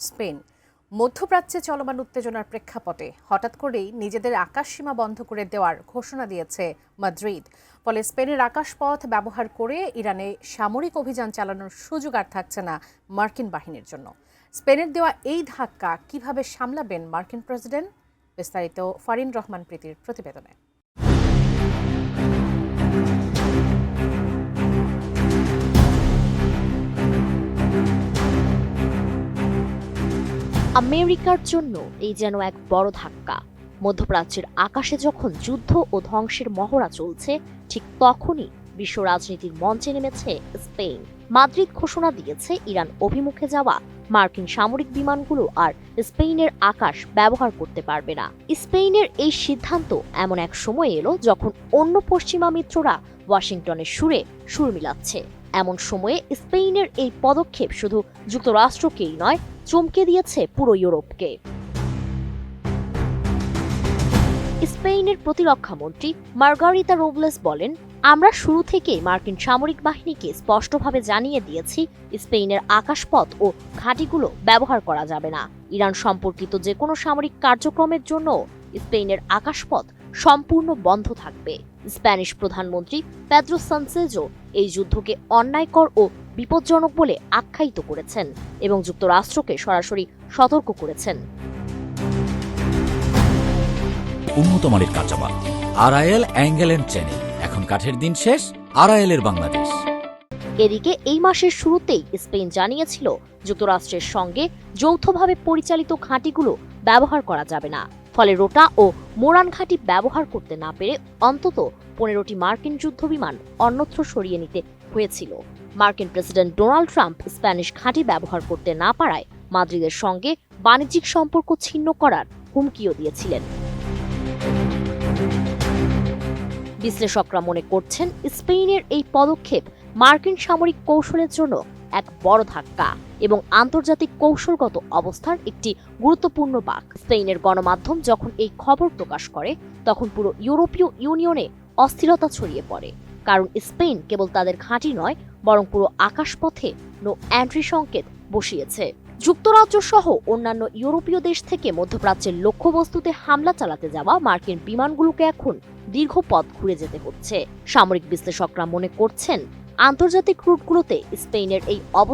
Spain. মধ্যপ্রাচ্যে চলমান উত্তেজনার প্রেক্ষাপটে হঠাৎ করেই নিজেদের আকাশসীমা বন্ধ করে দেওয়ার ঘোষণা দিয়েছে মাদ্রিদ। ফলে স্পেনের আকাশপথ ব্যবহার করে ইরানে সামরিক অভিযান চালানোর সুযোগ আর থাকছে না মার্কিন বাহিনীর জন্য। স্পেনের দেওয়া এই ধাক্কা কিভাবে সামলাবেন মার্কিন প্রেসিডেন্ট? বিস্তারিত ফারিন রহমান প্রীতির প্রতিবেদনে। আমেরিকার জন্য এই যেন এক বড় ধাক্কা। মধ্যপ্রাচ্যের আকাশে যখন যুদ্ধ ও ধ্বংসের মহড়া চলছে, ঠিক তখনই বিশ্ব রাজনীতির মঞ্চে নেমেছে স্পেন। মাদ্রিদ ঘোষণা দিয়েছে ইরান অভিমুখে যাওয়া মার্কিন সামরিক বিমানগুলো আর স্পেনের আকাশ ব্যবহার করতে পারবে না। স্পেনের এই সিদ্ধান্ত এমন এক সময় এলো যখন অন্য পশ্চিমা মিত্ররা ওয়াশিংটনের সুরে সুর মিলাচ্ছে। এমন সময়ে স্পেনের এই পদক্ষেপ শুধু যুক্তরাষ্ট্রকেই নয়, চমকে দিয়েছে পুরো ইউরোপকে। স্পেনের প্রতিরক্ষা মন্ত্রী মার্গারিতা রোবলেস বলেন, আমরা শুরু থেকেই মার্কিন সামরিক বাহিনীকে স্পষ্টভাবে জানিয়ে দিয়েছি স্পেনের আকাশপথ ও ঘাঁটিগুলো ব্যবহার করা যাবে না। ইরান সম্পর্কিত যে কোনো সামরিক কার্যক্রমের জন্য স্পেনের আকাশপথ সম্পূর্ণ বন্ধ থাকবে। স্প্যানিশ প্রধানমন্ত্রী পেদ্রো সানচেজও এই যুদ্ধকে অন্যায়কর ও বিপজ্জনক বলে আখ্যায়িত করেছেন এবং যুক্তরাষ্ট্রকে সরাসরি সতর্ক করেছেন। উন্নত মানের কাঁচামাল আরআইএল অ্যাঙ্গেল এন্ড চ্যানেল, এখন কাঠের দিন শেষ, আরআইএল এর বাংলাদেশ। এদিকে এই মাসের শুরুতেই স্পেন জানিয়েছিল যুক্তরাষ্ট্রের সঙ্গে যৌথভাবে পরিচালিত ঘাঁটিগুলো ব্যবহার করা যাবে না। ফলে রোটা ও মোরান ঘাঁটি ব্যবহার করতে না পেরে অন্তত 15টি মার্কিন যুদ্ধবিমান অন্যত্র সরিয়ে নিতে হয়েছিল। মার্কিন প্রেসিডেন্ট ডোনাল্ড ট্রাম্প স্প্যানিশ ঘাঁটি ব্যবহার করতে না পারায় মাদ্রিদের সঙ্গে বাণিজ্যিক সম্পর্ক ছিন্ন করার হুমকিও দিয়েছিলেন। বিশ্লেষকরা মনে করছেন স্পেনের এই পদক্ষেপ মার্কিন সামরিক কৌশলের জন্য এক বড় ধাক্কা এবং আন্তর্জাতিক কৌশলগত অবস্থার একটি গুরুত্বপূর্ণ বাঁক। স্পেনের গণমাধ্যম যখন এই খবর প্রকাশ করে, তখন পুরো ইউরোপীয় ইউনিয়নে অস্থিরতা ছড়িয়ে পড়ে, কারণ স্পেন কেবল তাদের ঘাঁটি নয়, বরং পুরো আকাশপথে নো এন্ট্রি সংকেত বসিয়েছে। যুক্তরাজ্য সহ অন্যান্য ইউরোপীয় দেশ থেকে মধ্যপ্রাচ্যের লক্ষ্যবস্তুতে হামলা চালাতে যাওয়া মার্কিন বিমানগুলোকে এখন দীর্ঘ পথ ঘুরে যেতে হচ্ছে। সামরিক বিশ্লেষকরা মনে করছেন, আন্তর্জাতিক রুটগুলোতে স্পেনের এই